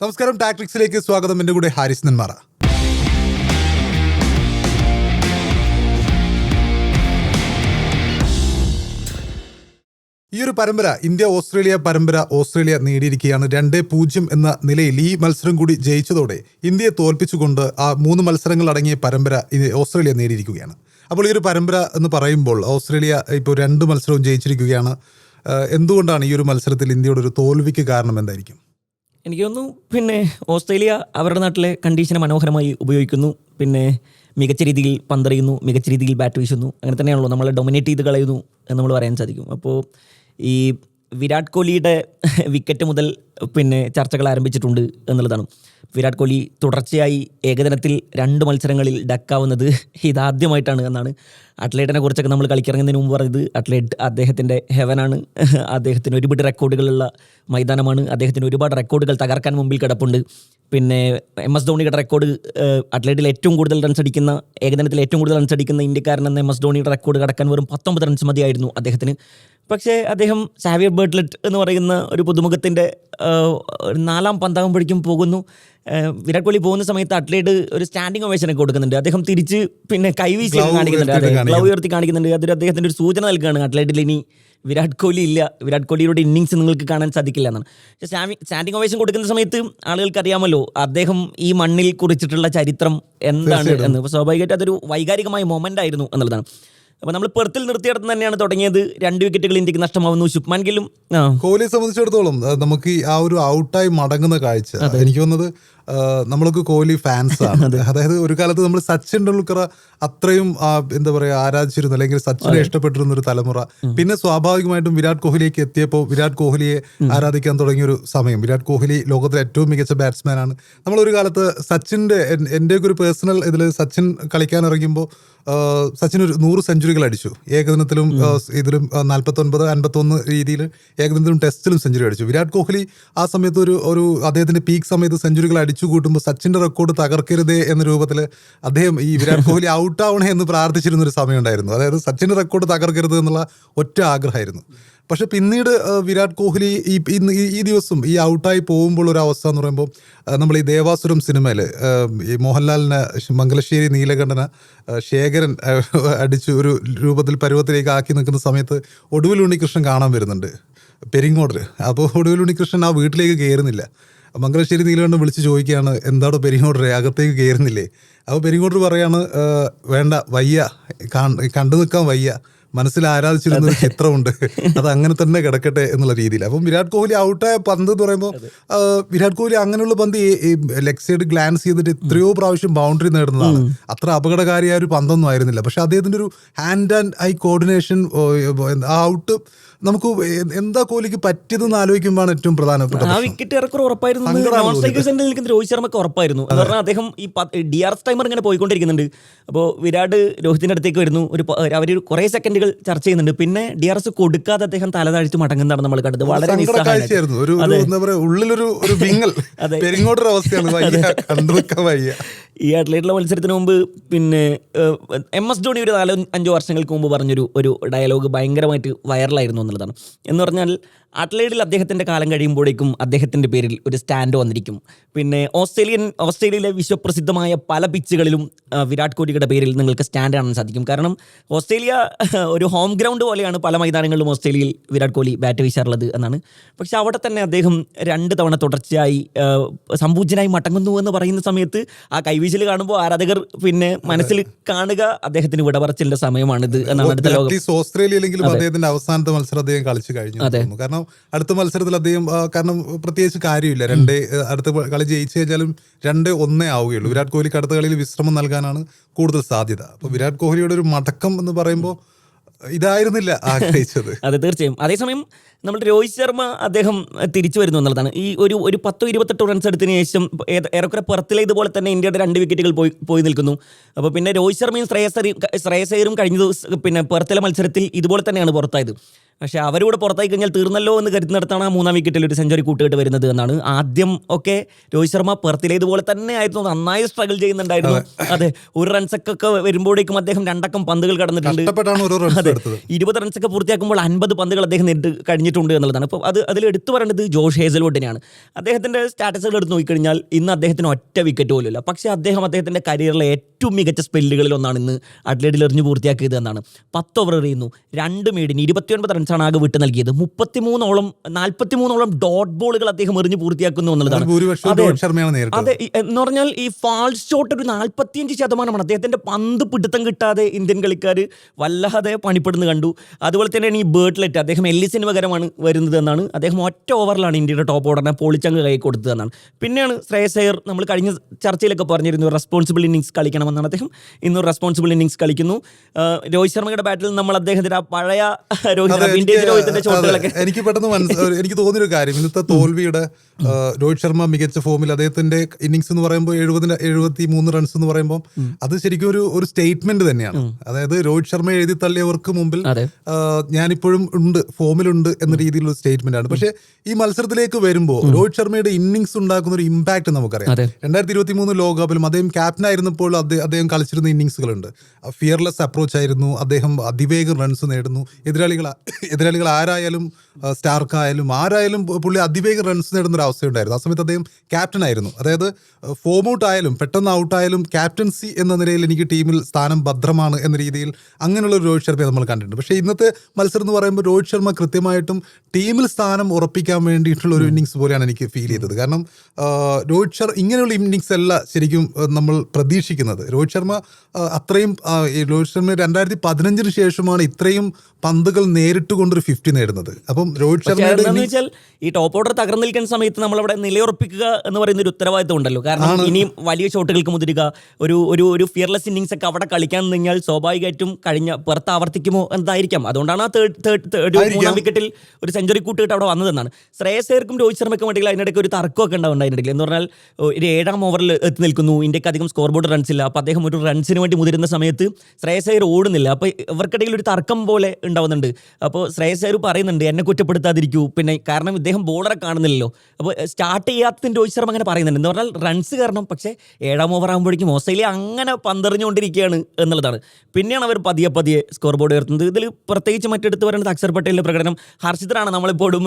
നമസ്കാരം, ടാക്ടിക്സിലേക്ക് സ്വാഗതം. എൻ്റെ കൂടെ ഹാരിസ് നെന്മാറ. ഈ ഒരു പരമ്പര, ഇന്ത്യ ഓസ്ട്രേലിയ പരമ്പര ഓസ്ട്രേലിയ നേടിയിരിക്കുകയാണ്. 2-0 എന്ന നിലയിൽ ഈ മത്സരം കൂടി ജയിച്ചതോടെ ഇന്ത്യയെ തോൽപ്പിച്ചുകൊണ്ട് ആ 3 മത്സരങ്ങൾ അടങ്ങിയ പരമ്പര ഓസ്ട്രേലിയ നേടിയിരിക്കുകയാണ്. അപ്പോൾ ഈ ഒരു പരമ്പര എന്ന് പറയുമ്പോൾ ഓസ്ട്രേലിയ ഇപ്പോൾ 2 മത്സരവും ജയിച്ചിരിക്കുകയാണ്. എന്തുകൊണ്ടാണ് ഈ ഒരു മത്സരത്തിൽ ഇന്ത്യയുടെ ഒരു തോൽവിക്ക് കാരണം എന്തായിരിക്കും? എനിക്ക് തോന്നുന്നു ഓസ്ട്രേലിയ അവരുടെ നാട്ടിലെ കണ്ടീഷനെ മനോഹരമായി ഉപയോഗിക്കുന്നു. മികച്ച രീതിയിൽ പന്തെറിയുന്നു, മികച്ച രീതിയിൽ ബാറ്റ് വീശുന്നു. അങ്ങനെ തന്നെയാണല്ലോ നമ്മളെ ഡൊമിനേറ്റ് ചെയ്ത് കളയുന്നു എന്ന് നമ്മൾ പറയാൻ സാധിക്കും. അപ്പോൾ ഈ വിരാട് കോഹ്ലിയുടെ വിക്കറ്റ് മുതൽ ചർച്ചകൾ ആരംഭിച്ചിട്ടുണ്ട് എന്നുള്ളതാണ്. വിരാട് കോഹ്ലി തുടർച്ചയായി ഏകദിനത്തിൽ 2 മത്സരങ്ങളിൽ ഡക്കാവുന്നത് ഇതാദ്യമായിട്ടാണ് എന്നാണ്. അത്ലറ്റിനെ കുറിച്ചൊക്കെ നമ്മൾ കളിക്കിറങ്ങുന്നതിന് മുമ്പ് പറഞ്ഞത് അത്ലറ്റ് അദ്ദേഹത്തിൻ്റെ ഹെവനാണ്. അദ്ദേഹത്തിന് ഒരുപാട് റെക്കോർഡുകളുള്ള മൈതാനമാണ്. അദ്ദേഹത്തിന് ഒരുപാട് റെക്കോർഡുകൾ തകർക്കാൻ മുമ്പിൽ കിടപ്പുണ്ട്. MS ധോണിയുടെ റെക്കോർഡ്, അത്ലറ്റിൽ ഏറ്റവും കൂടുതൽ റൺസ് അടിക്കുന്ന, ഏകദിനത്തിൽ ഏറ്റവും കൂടുതൽ റൺസ് അടിക്കുന്ന ഇന്ത്യക്കാരനെന്ന MS ധോണിയുടെ റെക്കോർഡ് കടക്കാൻ വെറും 19 റൺസ് മതിയായിരുന്നു അദ്ദേഹത്തിന്. പക്ഷേ അദ്ദേഹം സാവിയർ ബേർട്ട്ലെറ്റ് എന്ന് പറയുന്ന ഒരു പുതുമുഖത്തിൻ്റെ 4ാം പന്താകുമ്പോഴേക്കും പോകുന്നു. വിരാട് കോഹ്ലി പോകുന്ന സമയത്ത് അത്ലറ്റ് ഒരു സ്റ്റാൻഡിങ് ഒവേഷനൊക്കെ കൊടുക്കുന്നുണ്ട്. അദ്ദേഹം തിരിച്ച് കാണിക്കുന്നുണ്ട്, ഗ്ലൗ ഉയർത്തി കാണിക്കുന്നുണ്ട്. അതൊരു അദ്ദേഹത്തിൻ്റെ ഒരു സൂചന നൽകുകയാണ് അത്ലറ്റിൽ ഇനി വിരാട് കോഹ്ലി ഇല്ല, വിരാട് കോഹ്ലിയുടെ ഇന്നിങ്സ് നിങ്ങൾക്ക് കാണാൻ സാധിക്കില്ല എന്നാണ്. പക്ഷേ സ്റ്റാൻഡിങ് ഒവേഷൻ കൊടുക്കുന്ന സമയത്ത് ആളുകൾക്ക് അറിയാമല്ലോ അദ്ദേഹം ഈ മണ്ണിൽ കുറിച്ചിട്ടുള്ള ചരിത്രം എന്താണ് എന്ന്. അപ്പോൾ സ്വാഭാവികമായിട്ട് അതൊരു വൈകാരികമായ മൊമെൻ്റ് ആയിരുന്നു എന്നുള്ളതാണ്. അപ്പോൾ നമ്മൾ പെർത്തിൽ നിർത്തിയിടത്ത് തന്നെയാണ് തുടങ്ങിയത്. 2 വിക്കറ്റുകൾ ഇന്ത്യക്ക് നഷ്ടമാവുന്നു. ശുഭ്മാൻ ഗില്ലും കോഹ്ലിയെ സംബന്ധിച്ചിടത്തോളം നമുക്ക് ആ ഒരു ഔട്ടായി മടങ്ങുന്ന കാഴ്ച, എനിക്ക് തോന്നുന്നത് നമ്മളൊക്കെ കോഹ്ലി ഫാൻസാണ്. അതായത് ഒരു കാലത്ത് നമ്മൾ സച്ചിൻ ടെണ്ടുൽക്കർ അത്രയും എന്താ പറയുക ആരാധിച്ചിരുന്നു, അല്ലെങ്കിൽ സച്ചിനെ ഇഷ്ടപ്പെട്ടിരുന്ന ഒരു തലമുറ. പിന്നെ സ്വാഭാവികമായിട്ടും വിരാട് കോഹ്ലിയേക്ക് എത്തിയപ്പോൾ വിരാട് കോഹ്ലിയെ ആരാധിക്കാൻ തുടങ്ങിയൊരു സമയം. വിരാട് കോഹ്ലി ലോകത്തിലെ ഏറ്റവും മികച്ച ബാറ്റ്സ്മാനാണ്. നമ്മളൊരു കാലത്ത് സച്ചിൻ്റെ, എൻ്റെയൊക്കെ ഒരു പേഴ്സണൽ ഇതിൽ സച്ചിൻ കളിക്കാൻ ഇറങ്ങുമ്പോൾ സച്ചിൻ ഒരു 100 സെഞ്ചുറികൾ അടിച്ചു. ഏകദിനത്തിലും ഇതിലും 49, 51 രീതിയിൽ ഏകദിനത്തിലും ടെസ്റ്റിലും സെഞ്ചുറി അടിച്ചു. വിരാട് കോഹ്ലി ആ സമയത്ത് ഒരു അദ്ദേഹത്തിൻ്റെ പീക്ക് സമയത്ത് സെഞ്ചുറികൾ അടിച്ചു കൂട്ടുമ്പോൾ സച്ചിൻ്റെ റെക്കോർഡ് തകർക്കരുതേ എന്ന രൂപത്തിൽ അദ്ദേഹം ഈ വിരാട് കോഹ്ലി ഔട്ടാവണേ എന്ന് പ്രാർത്ഥിച്ചിരുന്നൊരു സമയമുണ്ടായിരുന്നു. അതായത് സച്ചിൻ്റെ റെക്കോർഡ് തകർക്കരുത് എന്നുള്ള ഒറ്റ ആഗ്രഹമായിരുന്നു. പക്ഷെ പിന്നീട് വിരാട് കോഹ്ലി ഈ ദിവസം ഈ ഔട്ടായി പോകുമ്പോൾ ഒരു അവസ്ഥ എന്ന് പറയുമ്പോൾ, നമ്മൾ ഈ ദേവാസുരം സിനിമയിൽ ഈ മോഹൻലാലിനെ മംഗലശ്ശേരി നീലകണ്ഠന ശേഖരൻ അടിച്ച് ഒരു രൂപത്തിൽ പരുവത്തിലേക്ക് ആക്കി നിൽക്കുന്ന സമയത്ത് ഒടുവിൽ ഉണ്ണികൃഷ്ണൻ കാണാൻ വരുന്നുണ്ട് പെരിങ്ങോട്. അപ്പോൾ ഒടുവിൽ ഉണ്ണികൃഷ്ണൻ ആ വീട്ടിലേക്ക് കയറുന്നില്ല. മംഗലശ്ശേരി നീലകണ്ഠൻ വിളിച്ച് ചോദിക്കുകയാണ്, എന്താണോ പെരിങ്ങോടരെ അകത്തേക്ക് കയറുന്നില്ലേ? അപ്പോൾ പെരിങ്ങോട് പറയാണ്, വേണ്ട, വയ്യ, കണ്ടു നിൽക്കാൻ വയ്യ, മനസ്സിൽ ആരാധിച്ചിരുന്ന ഒരു ചിത്രമുണ്ട്, അത് അങ്ങനെ തന്നെ കിടക്കട്ടെ എന്നുള്ള രീതിയിൽ. അപ്പം വിരാട് കോഹ്ലി ഔട്ടായ പന്ത് എന്ന് പറയുമ്പോൾ, വിരാട് കോഹ്ലി അങ്ങനെയുള്ള പന്ത് ലെഗ് സൈഡ് ഗ്ലാൻസ് ചെയ്തിട്ട് എത്രയോ പ്രാവശ്യം ബൗണ്ടറി നേടുന്നതാണ്. അത്ര അപകടകാരിയായ ഒരു പന്തൊന്നും ആയിരുന്നില്ല. പക്ഷെ അദ്ദേഹത്തിൻ്റെ ഒരു ഹാൻഡ് ആൻഡ് ഐ കോർഡിനേഷൻ, ആ ഔട്ട് നമുക്ക് എന്താ കോഹ്ലിക്ക് പറ്റിയതെന്ന് ആലോചിക്കുമ്പോഴാണ് ഏറ്റവും പ്രധാനപ്പെട്ടത്. ആ വിക്കറ്റ് ഇറക്കുറ ഉറപ്പായിരുന്നു. രോഹിത് ശർമ്മക്ക് ഉറപ്പായിരുന്നു. എന്ന് പറഞ്ഞാൽ അദ്ദേഹം ഈ DRS ടൈമർ ഇങ്ങനെ പോയിക്കൊണ്ടിരിക്കുന്നുണ്ട്. അപ്പോൾ വിരാട് രോഹിത്തിൻ്റെ അടുത്തേക്ക് വരുന്നു. അവർ കുറേ സെക്കൻഡുകൾ ചർച്ച ചെയ്യുന്നുണ്ട്. പിന്നെ DRS കൊടുക്കാതെ അദ്ദേഹം തല താഴ്ത്തി മടങ്ങുന്നതാണ് നമ്മൾ കണ്ടത്. വളരെ നിസ്സഹായമായിരുന്നു. ഉള്ളിലൊരു വിങ്ങൽ, പെരിങ്ങോട്ടൊരു അവസ്ഥയാണ്, കണ്ടുനിൽക്കാൻ വയ്യ. ഈ അത്ലറ്റിലെ മത്സരത്തിന് മുമ്പ് MS ധോണി ഒരു 4-5 വർഷങ്ങൾക്ക് മുമ്പ് പറഞ്ഞൊരു ഡയലോഗ് ഭയങ്കരമായിട്ട് വൈറലായിരുന്നു എന്നുള്ളതാണ്. എന്ന് പറഞ്ഞാൽ അത്ലറ്റിൽ അദ്ദേഹത്തിൻ്റെ കാലം കഴിയുമ്പോഴേക്കും അദ്ദേഹത്തിൻ്റെ പേരിൽ ഒരു സ്റ്റാൻഡ് വന്നിരിക്കും. ഓസ്ട്രേലിയയിലെ വിശ്വപ്രസിദ്ധമായ പല പിച്ചുകളിലും വിരാട് കോഹ്ലിയുടെ പേരിൽ നിങ്ങൾക്ക് സ്റ്റാൻഡ് കാണാൻ സാധിക്കും. കാരണം ഓസ്ട്രേലിയ ഒരു ഹോം ഗ്രൗണ്ട് പോലെയാണ് പല മൈതാനങ്ങളിലും ഓസ്ട്രേലിയയിൽ വിരാട് കോഹ്ലി ബാറ്റ് വീശാറുള്ളത് എന്നാണ്. പക്ഷെ അവിടെ തന്നെ അദ്ദേഹം 2 തവണ തുടർച്ചയായി സമ്പൂജ്യനായി മടങ്ങുന്നു എന്ന് പറയുന്ന സമയത്ത് ആ കൈവീശൽ കാണുമ്പോൾ ആരാധകർ മനസ്സിൽ കാണുക അദ്ദേഹത്തിന് വിടപറച്ചിലിന്റെ സമയമാണിത് എന്നാണ്. അടുത്ത ലോകം ഓസ്ട്രേലിയയിലെങ്കിലും അദ്ദേഹത്തിന്റെ അവസാനത്തെ മത്സരം അദ്ദേഹം കളിച്ചു കഴിഞ്ഞു. കാരണം അടുത്ത മത്സരത്തിൽ അദ്ദേഹം, കാരണം പ്രത്യേകിച്ച് കാര്യമില്ല, അടുത്ത കളി ജയിച്ചു കഴിഞ്ഞാലും 2-1 ആവുകയുള്ളൂ. വിരാട് കോഹ്ലിക്ക് അടുത്ത കളിയിൽ വിശ്രമം നൽകാനാണ് കൂടുതൽ സാധ്യത. അപ്പോൾ വിരാട് കോഹ്ലിയുടെ ഒരു മടക്കം എന്ന് പറയുമ്പോൾ ഇതായിരുന്നില്ല ആഗ്രഹിച്ചത്. അതെ, തീർച്ചയായും. അതേസമയം നമ്മുടെ രോഹിത് ശർമ്മ അദ്ദേഹം തിരിച്ചു വരുന്നു എന്നുള്ളതാണ്. ഈ ഒരു 10-28 റൺസ് എടുത്തതിന് ശേഷം ഏറെക്കുറെ പെർത്തിലെ ഇതുപോലെ തന്നെ ഇന്ത്യയുടെ 2 വിക്കറ്റുകൾ പോയി നിൽക്കുന്നു. അപ്പോൾ പിന്നെ രോഹിത് ശർമ്മയും ശ്രേയസ് അയ്യരും കഴിഞ്ഞ ദിവസം പെർത്തിലെ മത്സരത്തിൽ ഇതുപോലെ തന്നെയാണ് പുറത്തായത്. പക്ഷേ അവരൂടെ പുറത്തായി കഴിഞ്ഞാൽ തീർന്നല്ലോ എന്ന് കരുതുന്നിടത്താണ് ആ 3-ാം വിക്കറ്റിൽ ഒരു സെഞ്ചുറി കൂട്ടുകെട്ട് വരുന്നത് എന്നാണ്. ആദ്യം ഒക്കെ രോഹിത് ശർമ്മ പെർത്തിലേതുപോലെ തന്നെ ആയിരുന്നു, നന്നായി സ്ട്രഗിൾ ചെയ്യുന്നുണ്ടായിരുന്നു. അതെ, ഒരു റൺസൊക്കെ വരുമ്പോഴേക്കും അദ്ദേഹം 2 അക്കം പന്തുകൾ കടന്നിട്ടുണ്ട്. അതെ, 20 റൺസൊക്കെ പൂർത്തിയാക്കുമ്പോൾ 50 പന്തുകൾ അദ്ദേഹം നേരിട്ട് കഴിഞ്ഞിട്ടുണ്ട് എന്നുള്ളതാണ്. അപ്പോൾ അതിൽ എടുത്തു പറയേണ്ടത് ജോഷ് ഹേസൽവുഡിനെയാണ്. അദ്ദേഹത്തിൻ്റെ സ്റ്റാറ്റസുകൾ എടുത്ത് നോക്കിക്കഴിഞ്ഞാൽ ഇന്ന് അദ്ദേഹത്തിന് ഒറ്റ വിക്കറ്റ് പോലും ഇല്ല. പക്ഷേ അദ്ദേഹത്തിൻ്റെ കരിയറിലെ ഏറ്റവും മികച്ച സ്പെല്ലുകളിൽ ഒന്നാണ് ഇന്ന് അഡ്ലേഡിൽ എറിഞ്ഞു പൂർത്തിയാക്കിയത് എന്നാണ്. 10 ഓവർ എറിയുന്നു, 2 മേഡിന് 29 റൺസാണ് ആകെ വിട്ട് നൽകിയത്. 43ഓളം ഡോട്ട് ബോളുകൾ അദ്ദേഹം എറിഞ്ഞു പൂർത്തിയാക്കുന്നു എന്നുള്ളതാണ്. അതെ, എന്ന് പറഞ്ഞാൽ ഈ ഫാൾസ് ഷോട്ട് ഒരു 45% അദ്ദേഹത്തിന്റെ പന്ത് പിടുത്തം കിട്ടാതെ ഇന്ത്യൻ കളിക്കാർ വല്ലാതെ പണിപ്പെടുന്നു കണ്ടു. അതുപോലെ തന്നെയാണ് ഈ ബേർട്ട്ലെറ്റ്, അദ്ദേഹം എല്ലിസിന് പകരമാണ് വരുന്നത് എന്നാണ്. അദ്ദേഹം ഒറ്റ ഓവറിലാണ് ഇന്ത്യയുടെ ടോപ്പ് ഓർഡറിനെ പൊളിച്ചങ്ങ് കൈ കൊടുത്തത് എന്നാണ്. പിന്നെയാണ് ശ്രേയസ് അയ്യർ, നമ്മൾ കഴിഞ്ഞ ചർച്ചയിലൊക്കെ പറഞ്ഞിരുന്നു റെസ്പോൺസിബിൾ ഇന്നിങ്സ് കളിക്കണമെന്നാണ്. അദ്ദേഹം ഇന്ന് റെസ്പോൺസിബിൾ ഇന്നിങ്സ് കളിക്കുന്നു. രോഹിത് ശർമ്മയുടെ ബാറ്റിൽ നമ്മൾ അദ്ദേഹത്തിന്റെ ആ പഴയ രോഹിത്തിന്റെ ഷോട്ടുകളൊക്കെ എനിക്ക് പെട്ടെന്ന് എനിക്ക് തോന്നിയൊരു കാര്യം, ഇന്നത്തെ തോൽവിയുടെ രോഹിത് ശർമ്മ മികച്ച ഫോമിൽ അദ്ദേഹത്തിന്റെ ഇന്നിങ്സ് എന്ന് പറയുമ്പോൾ 73 റൺസ് എന്ന് പറയുമ്പോൾ അത് ശരിക്കും ഒരു സ്റ്റേറ്റ്മെന്റ് തന്നെയാണ്. അതായത് രോഹിത് ശർമ്മ എഴുതി തള്ളിയവർക്ക് മുമ്പിൽ ഞാനിപ്പോഴും ഉണ്ട്, ഫോമിലുണ്ട് എന്ന രീതിയിലുള്ള സ്റ്റേറ്റ്മെന്റ് ആണ്. പക്ഷേ ഈ മത്സരത്തിലേക്ക് വരുമ്പോൾ രോഹിത് ശർമ്മയുടെ ഇന്നിങ്സ് ഉണ്ടാക്കുന്ന ഒരു ഇമ്പാക്ട് നമുക്കറിയാം. 2023 ലോകകപ്പിലും അദ്ദേഹം ക്യാപ്റ്റൻ ആയിരുന്നപ്പോൾ അദ്ദേഹം കളിച്ചിരുന്ന ഇന്നിങ്സുകളുണ്ട്. ഫിയർലെസ് അപ്രോച്ച് ആയിരുന്നു, അദ്ദേഹം അതിവേഗം റൺസ് നേടുന്നു. എതിരാളികൾ ആരായാലും സ്റ്റാർക്കായാലും ആരായാലും പുള്ളി അതിവേഗം റൺസ് നേടുന്ന ഒരു അവസ്ഥയുണ്ടായിരുന്നു. ആ സമയത്ത് അദ്ദേഹം ക്യാപ്റ്റൻ ആയിരുന്നു. അതായത് ഫോം ഔട്ട് ആയാലും പെട്ടെന്ന് ഔട്ടായാലും ക്യാപ്റ്റൻസി എന്ന നിലയിൽ എനിക്ക് ടീമിൽ സ്ഥാനം ഭദ്രമാണ് എന്ന രീതിയിൽ അങ്ങനെയുള്ള ഒരു രോഹിത് ശർമ്മയെ നമ്മൾ കണ്ടിട്ടുണ്ട്. പക്ഷേ ഇന്നത്തെ മത്സരം എന്ന് പറയുമ്പോൾ രോഹിത് ശർമ്മ കൃത്യമായിട്ടും ടീമിൽ സ്ഥാനം ഉറപ്പിക്കാൻ വേണ്ടിയിട്ടുള്ള ഒരു ഇന്നിങ്സ് പോലെയാണ് എനിക്ക് ഫീൽ ചെയ്തത്. കാരണം രോഹിത് ശർമ്മ ഇങ്ങനെയുള്ള ഇന്നിങ്സ് അല്ല ശരിക്കും നമ്മൾ പ്രതീക്ഷിക്കുന്നത്. രോഹിത് ശർമ്മ അത്രയും രോഹിത് ശർമ്മ 2015 ശേഷമാണ് ഇത്രയും പന്തുകൾ നേരിട്ട് കൊണ്ടൊരു 50 നേടുന്നത്. അപ്പം രോഹിത് ശർമ്മ ഈ ടോപ്പ് ഓർഡർ തകർന്നു നിൽക്കുന്ന സമയത്ത് നമ്മളവിടെ നിലയുറപ്പിക്കുക എന്ന് പറയുന്ന ഒരു ഉത്തരവാദിത്വം ഉണ്ടല്ലോ. കാരണം ഇനിയും വലിയ ഷോട്ടുകൾക്ക് മുതിരുക, ഒരു ഫിയർലെസ് ഇന്നിങ്സ് ഒക്കെ അവിടെ കളിക്കാൻ കഴിഞ്ഞാൽ സ്വാഭാവികമായിട്ടും പുറത്ത് ആവർത്തിക്കുമോ എന്നതായിരിക്കാം. അതുകൊണ്ടാണ് ആ 3-ാം വിക്കറ്റിൽ ഒരു സെഞ്ചുറി കൂട്ടുകെട്ട് അവിടെ വന്നതെന്നാണ്. ശ്രേയസ് അയ്യർക്കും രോഹിത് ശർമ്മയ്ക്കും വേണ്ടി അതിനിടയ്ക്ക് ഒരു തർക്കമൊക്കെ ഉണ്ടാവും. അതിനിടയ്ക്ക് എന്ന് പറഞ്ഞാൽ ഒരു 7-ാം ഓവറിൽ എത്തി നിൽക്കുന്നു, ഇന്ത്യക്ക് അധികം സ്കോർ ബോർഡ് റൺസ് ഇല്ല. അപ്പോൾ അദ്ദേഹം ഒരു റൺസിന് വേണ്ടി മുതിരുന്ന സമയത്ത് ശ്രേയസ് അയ്യർ ഓടുന്നില്ല. അപ്പോൾ ഇവർക്കിടയിൽ ഒരു തർക്കം പോലെ ഉണ്ടാവുന്നുണ്ട്. അപ്പോൾ ശ്രേയസ് അയ്യർ പറയുന്നുണ്ട് എന്നെ കുറ്റപ്പെടുത്താതിരിക്കൂ, പിന്നെ കാരണം ഇദ്ദേഹം ബോളറെ കാണുന്നില്ലല്ലോ. അപ്പോൾ സ്റ്റാർട്ട് ചെയ്യാത്തതിന് രോഹിത് ശർമ്മ അങ്ങനെ പറയുന്നുണ്ട്. എന്ന് പറഞ്ഞാൽ റൺസ് കാരണം, പക്ഷേ 7-ാം ഓവർ ആകുമ്പോഴേക്കും ഓസ്ട്രേലിയ അങ്ങനെ പന്തെറിഞ്ഞുകൊണ്ടിരിക്കുകയാണ് എന്നുള്ളതാണ്. പിന്നെയാണ് അവർ പതിയെ സ്കോർ ബോർഡ് ഉയർത്തുന്നത്. ഇതിൽ പ്രത്യേകിച്ച് മറ്റെടുത്ത് പറയുന്നത് അക്ഷർ പട്ടേലിൻ്റെ പ്രകടനം. ഹർഷിത് റാണ, നമ്മളിപ്പോഴും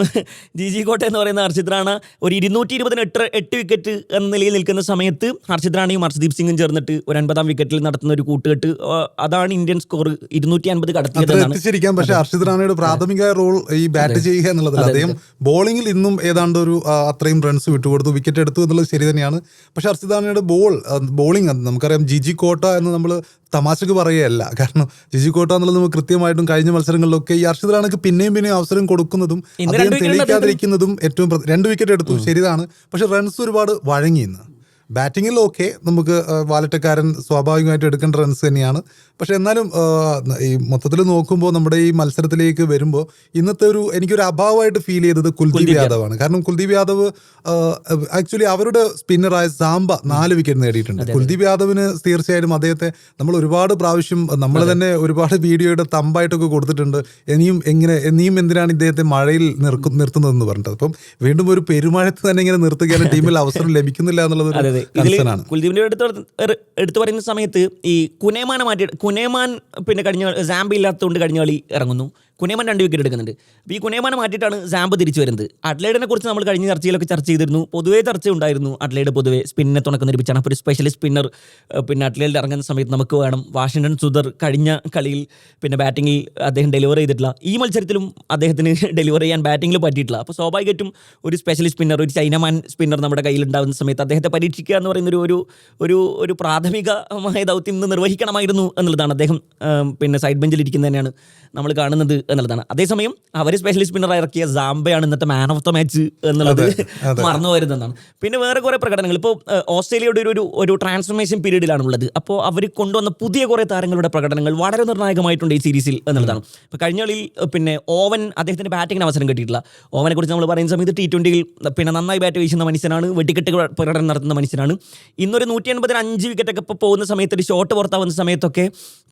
ജി കോട്ട എന്ന് പറയുന്ന ഹർഷിത് റാണ ഒരു 220-ന് 8 വിക്കറ്റ് എന്ന നിലയിൽ നിൽക്കുന്ന സമയത്ത് ഹർഷിത് റാണയും ഹർഷദീപ് സിംഗും ചേർന്നിട്ട് ഒരു 50-ാം വിക്കറ്റിൽ നടത്തുന്ന ഒരു കൂട്ടുകെട്ട്, അതാണ് ഇന്ത്യൻ സ്കോർ 250 കടത്തിയത്. പക്ഷേ ഹർഷിത് റാണയുടെ പ്രാഥമിക റോൾ ഈ ബാറ്റ് ചെയ്യുക എന്നുള്ളതല്ല. അദ്ദേഹം ബോളിംഗിൽ ഇന്നും ഏതാണ്ട് ഒരു അത്രയും റൺസ് വിട്ടുകൊടുത്തു, വിക്കറ്റ് എടുത്തു എന്നുള്ളത് ശരി തന്നെയാണ്. പക്ഷേ ഹർഷിത് റാണയുടെ ബോളിംഗ് നമുക്കറിയാം, ജി കോട്ട എന്ന് നമ്മൾ തമാശക്ക് പറയുകയല്ല. കാരണം ജി കോട്ട എന്നുള്ളത് നമുക്ക് കൃത്യമായിട്ടും കഴിഞ്ഞ മത്സരങ്ങളിലൊക്കെ ഈ ഹർഷിത് റാണയ്ക്ക് പിന്നെയും അവസരം കൊടുക്കുന്നതും അദ്ദേഹം തെളിയിക്കാതിരിക്കുന്നതും ഏറ്റവും 2 വിക്കറ്റ് എടുത്തു, ശരിയാണ്. പക്ഷെ റൺസ് ഒരുപാട് വഴങ്ങിയിന്ന്. ബാറ്റിങ്ങിൽ ഓക്കെ, നമുക്ക് വാലറ്റക്കാരൻ സ്വാഭാവികമായിട്ട് എടുക്കേണ്ട റൺസ് തന്നെയാണ്. പക്ഷെ എന്നാലും ഈ മൊത്തത്തിൽ നോക്കുമ്പോൾ നമ്മുടെ ഈ മത്സരത്തിലേക്ക് വരുമ്പോൾ ഇന്നത്തെ എനിക്കൊരു അഭാവമായിട്ട് ഫീൽ ചെയ്തത് കുൽദീപ് യാദവാണ്. കാരണം കുൽദീപ് യാദവ് ആക്ച്വലി അവരുടെ സ്പിന്നറായ സാംബ 4 വിക്കറ്റ് നേടിയിട്ടുണ്ട്. കുൽദീപ് യാദവിന് തീർച്ചയായിട്ടും അദ്ദേഹത്തെ നമ്മൾ ഒരുപാട് പ്രാവശ്യം നമ്മൾ തന്നെ ഒരുപാട് വീഡിയോയുടെ തമ്പായിട്ടൊക്കെ കൊടുത്തിട്ടുണ്ട്. ഇനിയും എന്തിനാണ് ഇദ്ദേഹത്തെ മഴയിൽ നിർത്തുന്നതെന്ന് പറഞ്ഞിട്ട്. അപ്പം വീണ്ടും ഒരു പെരുമഴത്ത് തന്നെ ഇങ്ങനെ നിർത്തുകയാണ്, ടീമിൽ അവസരം ലഭിക്കുന്നില്ല എന്നുള്ളത് കുൽദീപിന്റെ എടുത്തു പറയുന്ന സമയത്ത് ഈ കുനേമാൻ പിന്നെ കഴിഞ്ഞ സാംബ ഇല്ലാത്തതുകൊണ്ട് കഴിഞ്ഞ കളി ഇറങ്ങുന്നു. കുനേമാൻ 2 വിക്കറ്റ് എടുക്കുന്നുണ്ട്. അപ്പോൾ ഈ കുനേമാനെ മാറ്റിയിട്ടാണ് സാംബ തിരിച്ചു വരുന്നത്. അഡ്ലൈഡിനെ കുറിച്ച് നമ്മൾ കഴിഞ്ഞ ചർച്ചയിലൊക്കെ ചർച്ച ചെയ്തിരുന്നു. പൊതുവേ ചർച്ച ഉണ്ടായിരുന്നു. അഡ്ലൈഡ് പൊതുവേ സ്പിന്നിനെ തുണക്കുന്ന ഒരു പിച്ചാണ്. അപ്പോൾ ഒരു സ്പെഷ്യലിസ്റ്റ് സ്പിന്നർ പിന്നെ അഡ്ലൈഡിൽ ഇറങ്ങുന്ന സമയത്ത് നമുക്ക് വേണം. വാഷിംഗ്ടൺ സുന്ദർ കഴിഞ്ഞ കളിയിൽ പിന്നെ ബാറ്റിങ്ങിൽ അദ്ദേഹം ഡെലിവർ ചെയ്തിട്ടില്ല. ഈ മത്സരത്തിലും അദ്ദേഹത്തിന് ഡെലിവർ ചെയ്യാൻ ബാറ്റിങ്ങിൽ പറ്റിയിട്ടില്ല. അപ്പോൾ സ്വാഭാവികമായിട്ടും ഒരു സ്പെഷ്യലിസ്റ്റ് സ്പിന്നർ, ഒരു ചൈനമാൻ സ്പിന്നർ നമ്മുടെ കയ്യിൽ ഉണ്ടാകുന്ന സമയത്ത് അദ്ദേഹത്തെ പരീക്ഷിക്കുക എന്ന് പറയുന്ന ഒരു പ്രാഥമികമായ ദൗത്യം ഇന്ന് നിർവഹിക്കണമായിരുന്നു എന്നുള്ളതാണ്. അദ്ദേഹം പിന്നെ സൈഡ് ബെഞ്ചിൽ ഇരിക്കുന്നത് തന്നെയാണ് നമ്മൾ കാണുന്നത് എന്നുള്ളതാണ്. അതേസമയം അവർ സ്പെഷ്യലിസ്റ്റ് സ്പിന്നർ ഇറക്കിയ സാംബയാണ് ഇന്നത്തെ മാൻ ഓഫ് ദ മാച്ച് എന്നുള്ളത് മറന്നു വരുന്നതാണ്. പിന്നെ വേറെ കുറേ പ്രകടനങ്ങൾ, ഇപ്പോൾ ഓസ്ട്രേലിയയുടെ ഒരു ട്രാൻസ്ഫോർമേഷൻ പീരീഡിലാണുള്ളത്. അപ്പോൾ അവർ കൊണ്ടുവന്ന പുതിയ കുറേ താരങ്ങളുടെ പ്രകടനങ്ങൾ വളരെ നിർണായകമായിട്ടുണ്ട് ഈ സീരീസിൽ എന്നുള്ളതാണ്. ഇപ്പോൾ കഴിഞ്ഞ കളിയിൽ പിന്നെ ഓവൻ അദ്ദേഹത്തിന് ബാറ്റിങ്ങിന് അവസരം കിട്ടിയിട്ടില്ല. ഓവനെ കുറിച്ച് നമ്മൾ പറയുന്ന സമയത്ത് T20-യിൽ പിന്നെ നന്നായി ബാറ്റ് വീശുന്ന മനുഷ്യനാണ്, വെട്ടിക്കെട്ട് പ്രകടനം നടത്തുന്ന മനുഷ്യനാണ്. ഇന്നൊരു 180-5 വിക്കറ്റൊക്കെ ഇപ്പോൾ പോകുന്ന സമയത്ത്, ഒരു ഷോട്ട് പുറത്താവുന്ന സമയത്തൊക്കെ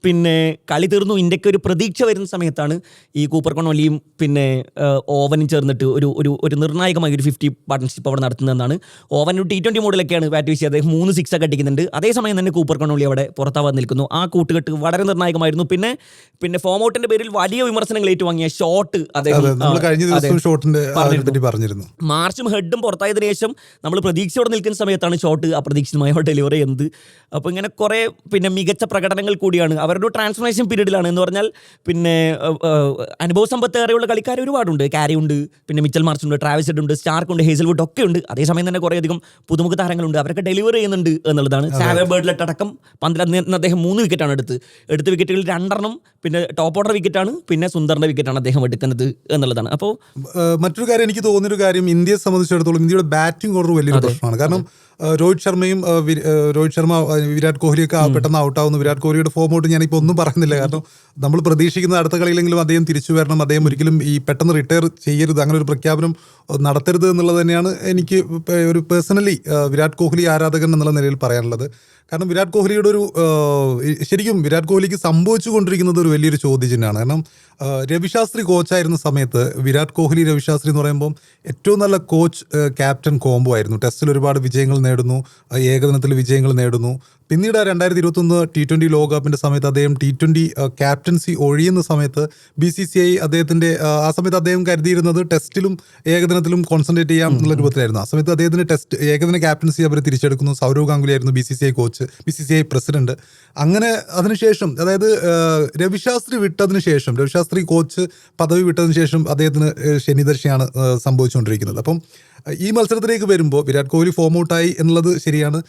പിന്നെ കളി തീർന്നു, ഇന്ത്യക്ക് ഒരു പ്രതീക്ഷ വരുന്ന സമയത്താണ് ഈ കൂപ്പർ കൊണോലിയും പിന്നെ ഓവനും ചേർന്നിട്ട് ഒരു നിർണായകമായ ഒരു 50 പാർട്ട്ണർഷിപ്പ് അവിടെ നടത്തുന്നതെന്നാണ്. ഓവൻ ഒരു T20 മോഡിലൊക്കെയാണ് ബാറ്റ് വീശി അദ്ദേഹം 3 6 ഒക്കെ അടിക്കുന്നുണ്ട്. അതേസമയം തന്നെ കൂപ്പർ കൊണോലി അവിടെ പുറത്താവാൻ നിൽക്കുന്നു. ആ കൂട്ടുകെട്ട് വളരെ നിർണായകമായിരുന്നു. പിന്നെ ഫോം ഔട്ടിന്റെ പേരിൽ വലിയ വിമർശനങ്ങൾ ഏറ്റുവാങ്ങിയ ഷോട്ട് മാർച്ചും ഹെഡും പുറത്തായതിനു ശേഷം നമ്മൾ പ്രതീക്ഷയോടെ നിൽക്കുന്ന സമയത്താണ് ഷോട്ട് അപ്രതീക്ഷിതമായി ഡെലിവറി ചെയ്യുന്നത്. അപ്പോൾ ഇങ്ങനെ കുറേ പിന്നെ മികച്ച പ്രകടനങ്ങൾ കൂടിയാണ്. അവരുടെ ട്രാൻസ്ഫോർമേഷൻ പീരീഡിലാണ് എന്ന് പറഞ്ഞാൽ പിന്നെ അനുഭവ സമ്പത്തേറെയുള്ള കളിക്കാർ ഒരുപാടുണ്ട്. കാരി ഉണ്ട്, പിന്നെ മിച്ചൽ മാർച്ച് ഉണ്ട്, ട്രാവിസ് ഹെഡ് ഉണ്ട്, സ്റ്റാർക്ക് ഉണ്ട്, ഹേസൽവുഡ് ഒക്കെ ഉണ്ട്. അതേസമയം തന്നെ കുറേയധികം പുതുമുഖ താരങ്ങളുണ്ട്. അവരൊക്കെ ഡെലിവറി ചെയ്യുന്നുണ്ട് എന്നുള്ളതാണ്. സാവേ ബേർഡ്ലെറ്റ് അടക്കം 12 അദ്ദേഹം 3 വിക്കറ്റാണ് എടുത്ത വിക്കറ്റുകളിൽ 2 പിന്നെ ടോപ്പ് ഓർഡർ വിക്കറ്റാണ്, പിന്നെ സുന്ദറിന്റെ വിക്കറ്റാണ് അദ്ദേഹം എടുക്കുന്നത് എന്നുള്ളതാണ്. അപ്പോൾ മറ്റൊരു കാര്യം എനിക്ക് തോന്നിയൊരു കാര്യം, ഇന്ത്യയെ സംബന്ധിച്ചിടത്തോളം ഇന്ത്യയുടെ ബാറ്റിംഗ് ഓർഡർ വലിയൊരു പ്രശ്നമാണ്. കാരണം രോഹിത് ശർമ്മ വിരാട് കോഹ്ലിയൊക്കെ പെട്ടെന്ന് ഔട്ടാവുന്നു. വിരാട് കോഹ്ലിയുടെ ഫോം ഔട്ട് ഞാനിപ്പോൾ ഒന്നും പറയുന്നില്ല. കാരണം നമ്മൾ പ്രതീക്ഷിക്കുന്ന അടുത്ത കളിയിലെങ്കിലും അദ്ദേഹം തിരിച്ചു വരണം. അദ്ദേഹം ഒരിക്കലും ഈ പെട്ടെന്ന് റിട്ടയർ ചെയ്യരുത്, അങ്ങനെ ഒരു പ്രഖ്യാപനം നടത്തരുത് എന്നുള്ളത് തന്നെയാണ് എനിക്ക് ഒരു പേഴ്സണലി വിരാട് കോഹ്ലി ആരാധകൻ എന്നുള്ള നിലയിൽ പറയാനുള്ളത്. കാരണം വിരാട് കോഹ്ലിയുടെ ശരിക്കും വിരാട് കോഹ്ലിക്ക് സംഭവിച്ചു കൊണ്ടിരിക്കുന്നത് ഒരു വലിയൊരു ചോദ്യചിഹ്നമാണ്. കാരണം രവിശാസ്ത്രി കോച്ചായിരുന്ന സമയത്ത് വിരാട് കോഹ്ലി രവിശാസ്ത്രി എന്ന് പറയുമ്പോൾ ഏറ്റവും നല്ല കോച്ച് ക്യാപ്റ്റൻ കോംബോ ആയിരുന്നു. ടെസ്റ്റിൽ ഒരുപാട് വിജയങ്ങൾ നേടുന്നു, ഏകദിനത്തിൽ വിജയങ്ങൾ നേടുന്നു. പിന്നീട് 2021 T20 ലോകകപ്പിൻ്റെ സമയത്ത് അദ്ദേഹം T20 ക്യാപ്റ്റൻസി ഒഴിയുന്ന സമയത്ത് BCCI അദ്ദേഹത്തിൻ്റെ ആ സമയത്ത് അദ്ദേഹം കരുതിയിരുന്നത് ടെസ്റ്റിലും ഏകദിനത്തിലും കോൺസെൻട്രേറ്റ് ചെയ്യാം എന്നുള്ള രൂപത്തിലായിരുന്നു. ആ സമയത്ത് അദ്ദേഹത്തിന് ഏകദിന ക്യാപ്റ്റൻസി അവർ തിരിച്ചെടുക്കുന്നു. സൗരവ് ഗാംഗുലി ആയിരുന്നു BCCI കോച്ച്, BCCI പ്രസിഡന്റ്. അങ്ങനെ അതിനുശേഷം, അതായത് രവിശാസ്ത്രി കോച്ച് പദവി വിട്ടതിന് ശേഷം അദ്ദേഹത്തിന് ശനിദർശയാണ് സംഭവിച്ചുകൊണ്ടിരിക്കുന്നത്. അപ്പം ഈ മത്സരത്തിലേക്ക് വരുമ്പോൾ വിരാട് കോഹ്ലി ഫോം ഔട്ടായി എന്നുള്ളത് ശരിയാണ്.